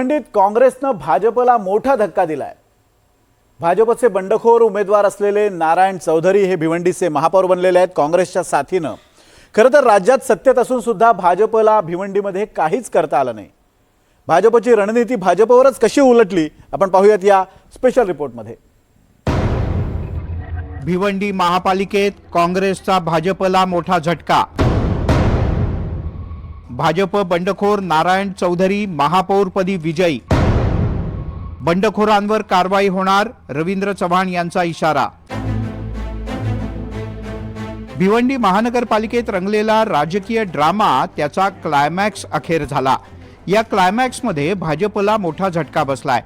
भिवंडीत काँग्रेसनं भाजपला मोठा धक्का दिलाय। भाजपचे बंडखोर उमेदवार असलेले नारायण चौधरी हे भिवंडीचे महापौर बनलेले आहेत काँग्रेसच्या साथीनं। खरं तर राज्यात सत्तेत असून सुद्धा भाजपला भिवंडीमध्ये काहीच करता आलं नाही। भाजपची रणनीती भाजपवरच कशी उलटली आपण पाहूयात या स्पेशल रिपोर्टमध्ये। भिवंडी महापालिकेत काँग्रेसचा भाजपला मोठा झटका। भाजप बंडखोर नारायण चौधरी महापौरपदी विजयी। बंडखोरांवर कारवाई होणार, रवींद्र चव्हाण यांचा इशारा। भिवंडी महानगरपालिकेत रंगलेला राजकीय ड्रामा त्याचा क्लायमॅक्स अखेर झाला। या क्लायमॅक्समध्ये भाजपला मोठा झटका बसलाय।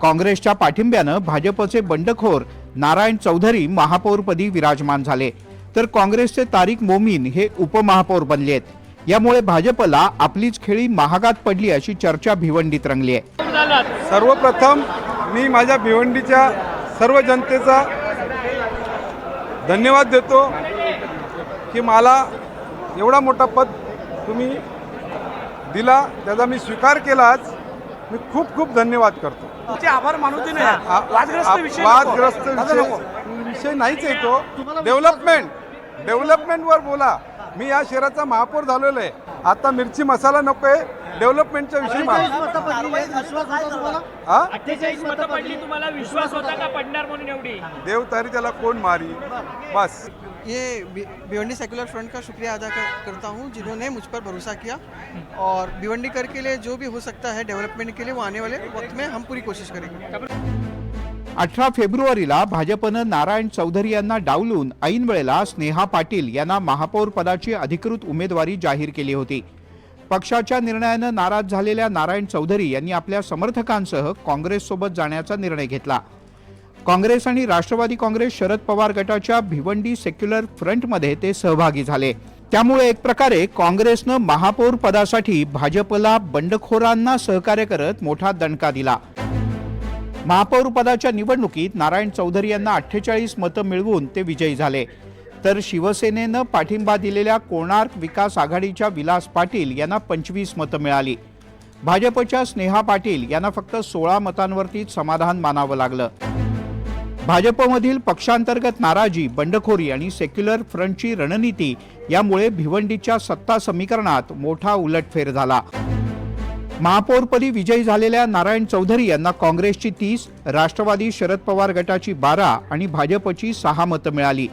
काँग्रेसच्या पाठिंब्यानं भाजपचे बंडखोर नारायण चौधरी महापौरपदी विराजमान झाले, तर काँग्रेसचे तारिक मोमीन हे उपमहापौर बनलेत। यामुळे भाजपला आपलीच खेळी महागात पडली अशी चर्चा भिवंडीत रंगली आहे। सर्वप्रथम मी माझ्या भिवंडीच्या सर्व जनतेचा धन्यवाद देतो की मला एवढा मोठा पद तुम्ही दिला, त्याचा मी स्वीकार केला। आज मी खूप खूप धन्यवाद करतो। तुमचे आभार मानू दे ना, वादग्रस्त विषय नाहीच आहे तो। डेव्हलपमेंटवर बोला। मी या शहराचा महापौर झालेलो आहे। आता मिरची मसाला नकोय, डेव्हलपमेंटच्या विषयी विश्वास होता का पडणार म्हणून एवढी देव तारी त्याला कोण मारी। बस ये भिवंडी सेक्युलर फ्रंट का शुक्रिया अदा करता हूँ जिन्होंने मुझ पर भरोसा किया और भिवंडीकर के लिए जो भी हो सकता है डेवलपमेंट के लिए वो आने वाले वक्त में हम पूरी कोशिश करेंगे। 18 फेब्रुवारीला भाजपनं नारायण चौधरी यांना डावलून ऐन वेळेला स्नेहा पाटील यांना महापौर पदाची अधिकृत उमेदवारी जाहीर केली होती। पक्षाच्या निर्णयानं नाराज झालेल्या नारायण चौधरी यांनी आपल्या समर्थकांसह काँग्रेससोबत जाण्याचा निर्णय घेतला। काँग्रेस आणि राष्ट्रवादी काँग्रेस शरद पवार गटाच्या भिवंडी सेक्युलर फ्रंटमध्ये ते सहभागी झाले। त्यामुळे एक प्रकारे काँग्रेसनं महापौर पदासाठी भाजपला बंडखोरांना सहकार्य करत मोठा दणका दिला। महापौर पदाच्या निवडणुकीत नारायण चौधरी यांना 48 मतं मिळवून ते विजयी झाले, तर शिवसेनेनं पाठिंबा दिलेल्या कोणार्क विकास आघाडीच्या विलास पाटील यांना 25 मतं मिळाली। भाजपच्या स्नेहा पाटील यांना फक्त 16 मतांवरतीच समाधान मानावं लागलं। भाजपमधील पक्षांतर्गत नाराजी, बंडखोरी आणि सेक्युलर फ्रंटची रणनीती यामुळे भिवंडीच्या सत्ता समीकरणात मोठा उलटफेर झाला। महापौरपदी विजयी झालेल्या नारायण चौधरी यांना काँग्रेसची 30, राष्ट्रवादी शरद पवार गटाची 12 आणि भाजपची 6 मतं मिळाली,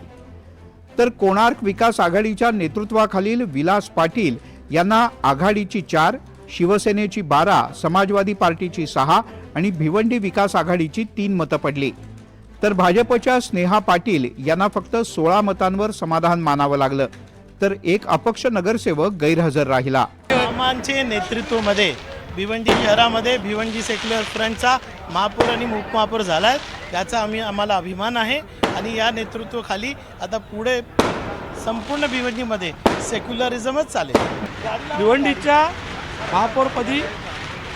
तर कोणार्क विकास आघाडीच्या नेतृत्वाखालील विलास पाटील यांना आघाडीची 4, शिवसेनेची 12, समाजवादी पार्टीची 6 आणि भिवंडी विकास आघाडीची 3 मतं पडली, तर भाजपच्या स्नेहा पाटील यांना फक्त 16 मतांवर समाधान मानावं लागलं, तर एक अपक्ष नगरसेवक गैरहजर राहिला। आमांचे नेतृत्वामध्ये भिवंडी शहरामध्ये भिवंडी सेक्युलर फ्रंटचा महापौर आणि उपमहापौर झालाय, त्याचा आम्हाला अभिमान आहे। आणि या नेतृत्वाखाली आता पुढे संपूर्ण भिवंडीमध्ये सेक्युलरिझमच चालेल। भिवंडीच्या महापौरपदी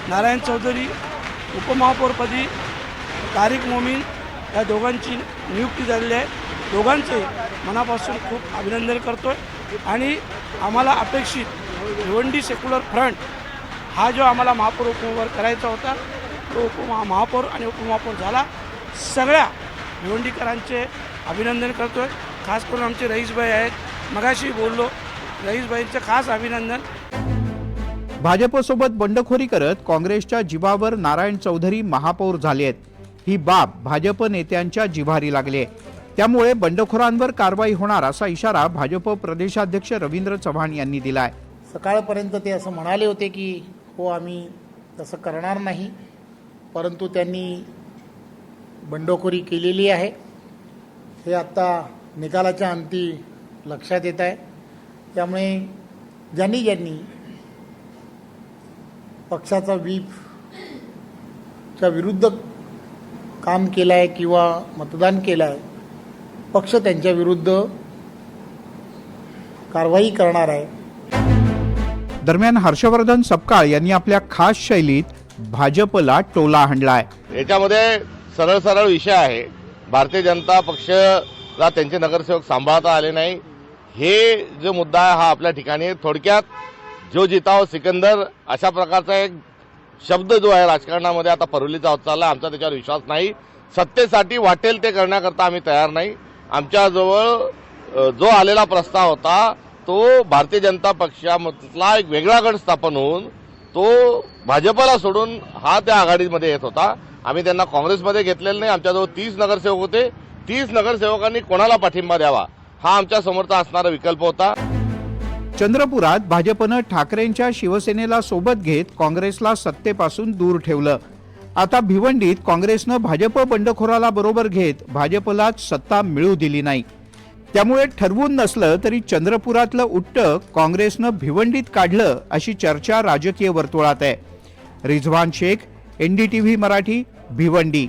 नारायण चौधरी, उपमहापौरपदी तारिक मोमीन या दोघांची नियुक्ती झालेली आहे। दोघांचे मनापासून खूप अभिनंदन करतोय आणि आम्हाला अपेक्षित भिवंडी सेक्युलर फ्रंट हा जो आम्हाला महापौर उपमहापौर करायचा होता तो महापौर आणि उपमहापौर झाला। सगळ्या भिवंडीकरांचे अभिनंदन करतोय। खास करून आमचे रईसभाई आहेत, मगाशी बोललो, रईसभाईंचं खास अभिनंदन। भाजपसोबत बंडखोरी करत काँग्रेसच्या जीवावर नारायण चौधरी महापौर झाले आहेत, ही बाब भाजप नेत्यांच्या जिव्हारी लागली। त्यामुळे बंडखोरांवर कारवाई होणार असा इशारा भाजप प्रदेशाध्यक्ष रवींद्र चव्हाण यांनी दिलाय। सकाळपर्यंत ते असं म्हणाले होते की हो आम्ही तसं करणार नाही, परंतु त्यांनी बंडखोरी केलेली आहे हे आता निकालाच्या अंती लक्षात येत आहे। त्यामुळे ज्यांनी पक्षाचा व्हीपच्या विरुद्ध काम केलं आहे किंवा मतदान केलं आहे, पक्ष त्यांच्या विरुद्ध कारवाई करणार आहे। दरम्यान हर्षवर्धन सपकाळ यांनी आपल्या खास शैलीत भाजपला टोला हाणलाय। याच्यामध्ये सरळ विषय आहे, भारतीय जनता पक्षला त्यांचे नगरसेवक सांभाळता आले नाही, हे जो मुद्दा आहे हा आपल्या ठिकाणी थोडक्यात जो जिताव सिकंदर अशा प्रकारचा एक शब्द जो आहे राजकारणामध्ये आता परवलीचा होत चालला, आमचा त्याच्यावर विश्वास नाही. सत्तेसाठी वाटेल ते करण्याकरता आम्ही तयार नाही. आमच्याजवळ जो आलेला प्रस्ताव होता तो भारतीय जनता पक्षामधला एक वेगळा गट स्थापन होऊन तो भाजपला सोडून हा त्या आघाडीमध्ये येत होता. आम्ही त्यांना काँग्रेसमध्ये घेतलेलं नाही. आमच्याजवळ 30 नगरसेवक होते. 30 नगरसेवकांनी कोणाला पाठिंबा द्यावा हा आमच्या समोरचा असणारा विकल्प होता. चंद्रपुरात भाजपनं ठाकरेंच्या शिवसेनेला सोबत घेत काँग्रेसला सत्तेपासून दूर ठेवलं. आता भिवंडीत काँग्रेसनं भाजप बंडखोराला बरोबर घेत भाजपलाच सत्ता मिळू दिली नाही. त्यामुळे ठरवून नसलं तरी चंद्रपुरातलं उट्टं काँग्रेसनं भिवंडीत काढलं अशी चर्चा राजकीय वर्तुळात आहे. रिझवान शेख, NDTV मराठी, भिवंडी.